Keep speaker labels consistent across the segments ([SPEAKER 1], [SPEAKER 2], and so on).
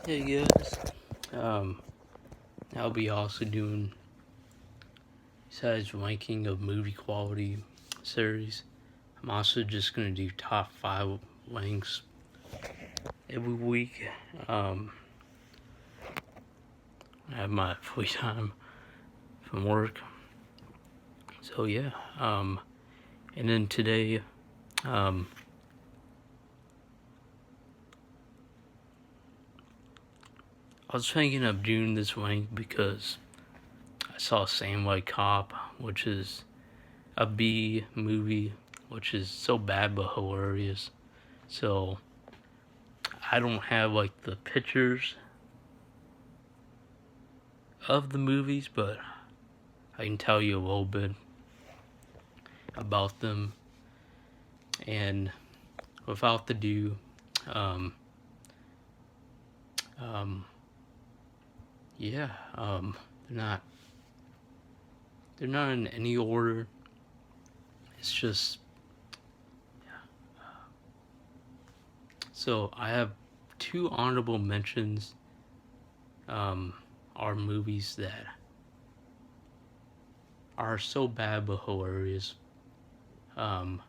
[SPEAKER 1] Hey guys, um, I'll be also doing, besides ranking of movie quality series, I'm also just gonna do top 5 ranks every week. I have my free time from work, so yeah. And then today, um, I was thinking of doing this rank because I saw Samurai Cop, which is a B movie, which is so bad but hilarious. So I don't have like the pictures of the movies, but I can tell you a little bit about them. And without ado, um, um, yeah, they're not in any order. It's just so I have 2 honorable mentions. Are movies that are so bad but hilarious. Um,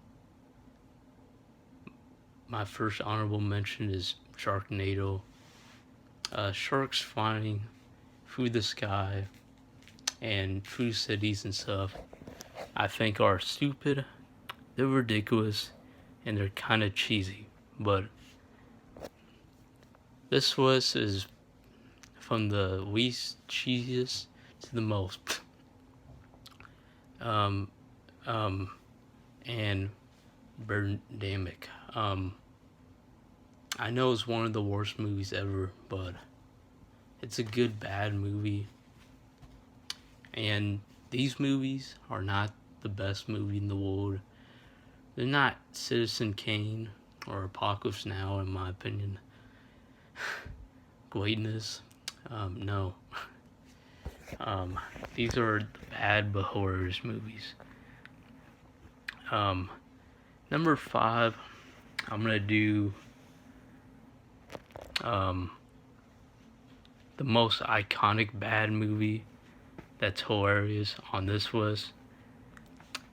[SPEAKER 1] my first honorable mention is Sharknado. Sharks flying through the sky and through cities and stuff, I think are stupid, they're ridiculous, and they're kind of cheesy. But this list is from the least cheesiest to the most. Um, um, and Birdemic. I know it's one of the worst movies ever, but it's a good bad movie. And these movies are not the best movie in the world. They're not Citizen Kane or Apocalypse Now, in my opinion. Greatness, no. These are bad but hilarious movies. Number 5, I'm gonna do the most iconic bad movie that's hilarious on this list.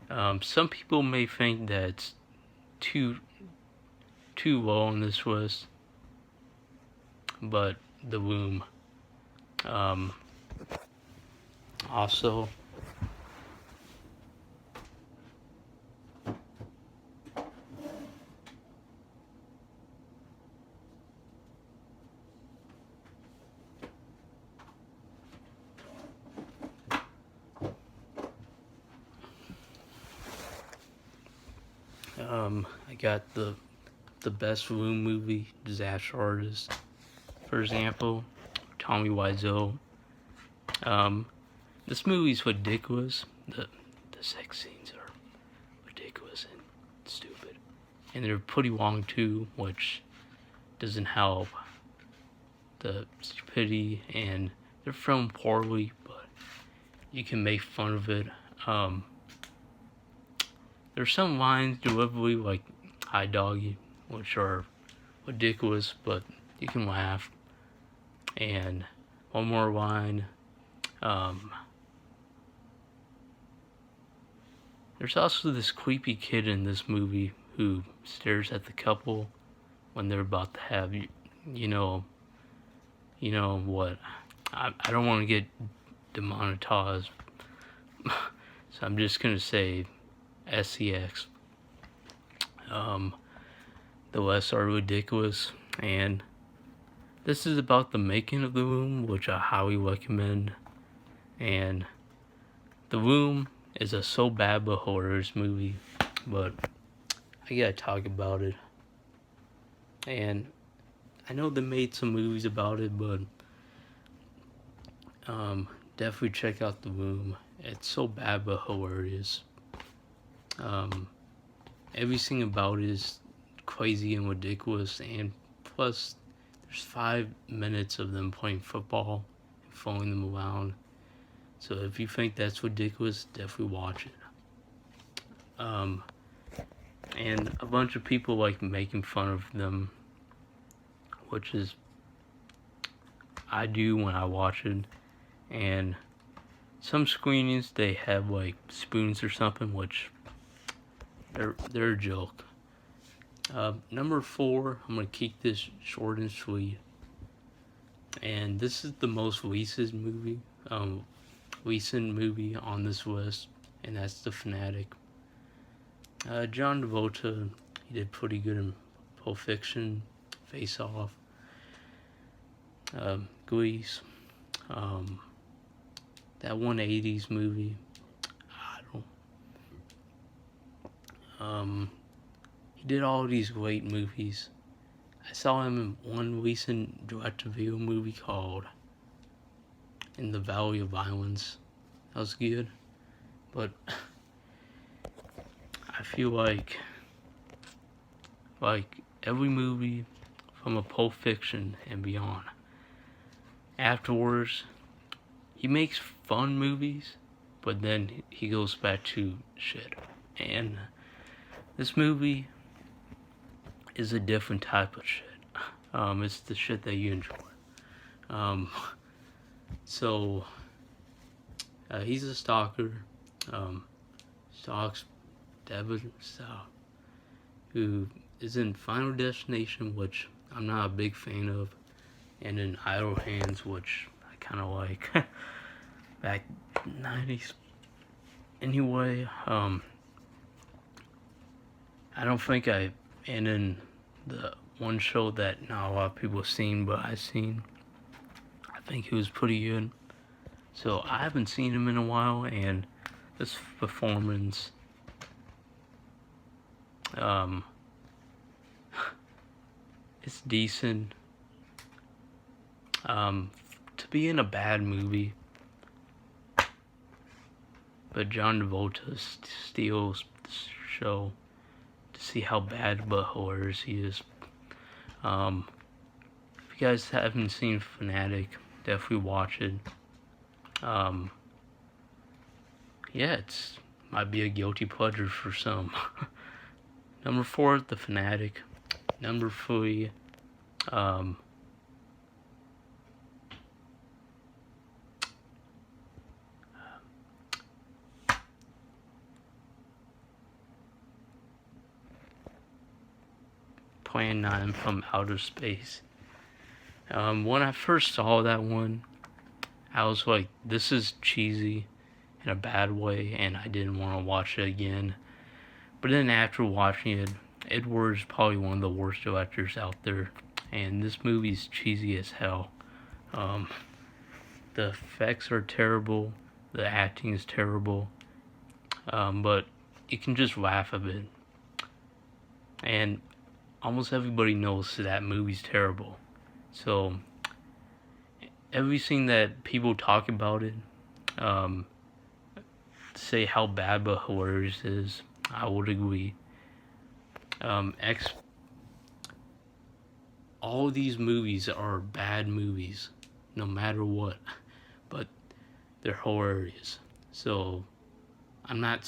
[SPEAKER 1] Some people may think that's too low on this list, but The Room. Also, I got the best Room movie, Disaster Artist, for example, Tommy Wiseau. This movie's ridiculous. The sex scenes are ridiculous and stupid, and they're pretty long too, which doesn't help the stupidity. And they're filmed poorly, but you can make fun of it. There's some lines deliberately like "Hi doggy," which are ridiculous, but you can laugh. And one more line. There's also this creepy kid in this movie who stares at the couple when they're about to have, you know what? I don't want to get demonetized, so I'm just gonna say SEX. The rest are ridiculous, and this is about the making of The Room, which I highly recommend. And The Room is a so bad but hilarious movie, but I gotta talk about it. And I know they made some movies about it, but definitely check out The Room. It's so bad but hilarious. Everything about it is crazy and ridiculous, and plus there's 5 minutes of them playing football and throwing them around. So if you think that's ridiculous, definitely watch it. And a bunch of people like making fun of them, which is I do when I watch it. And some screenings they have like spoons or something, which they're a joke. Number 4, I'm gonna keep this short and sweet. And this is the most recent movie on this list, and that's the Fanatic. John Travolta, he did pretty good in Pulp Fiction, Face Off, Grease, that 180s movie. I don't. He did all these great movies. I saw him in one recent direct-to-video movie called In the Valley of Violence. That was good, but I feel like every movie from a Pulp Fiction and beyond, afterwards, he makes fun movies, but then he goes back to shit. And this movie is a different type of shit. It's the shit that you enjoy. So he's a stalker. Stalks Devin South, who is in Final Destination, which I'm not a big fan of, and in Idle Hands, which I kind of like. Back 90s. Anyway, I don't think and in the one show that not a lot of people have seen, but I've seen, I think he was pretty good. So I haven't seen him in a while, and this performance, it's decent. To be in a bad movie, but John Travolta steals the show to see how bad but hilarious he is. If you guys haven't seen Fanatic, definitely watch it. Yeah, it's might be a guilty pleasure for some. Number 4, The Fanatic. Number 3, Plan 9 from Outer Space. When I first saw that one, I was like, this is cheesy in a bad way, and I didn't want to watch it again. But then after watching it, Edward's probably one of the worst directors out there, and this movie's cheesy as hell. The effects are terrible, the acting is terrible, but you can just laugh a bit. And almost everybody knows that movie's terrible. So everything that people talk about it, say how bad but hilarious it is, I would agree. All these movies are bad movies, no matter what, but they're hilarious. So I'm not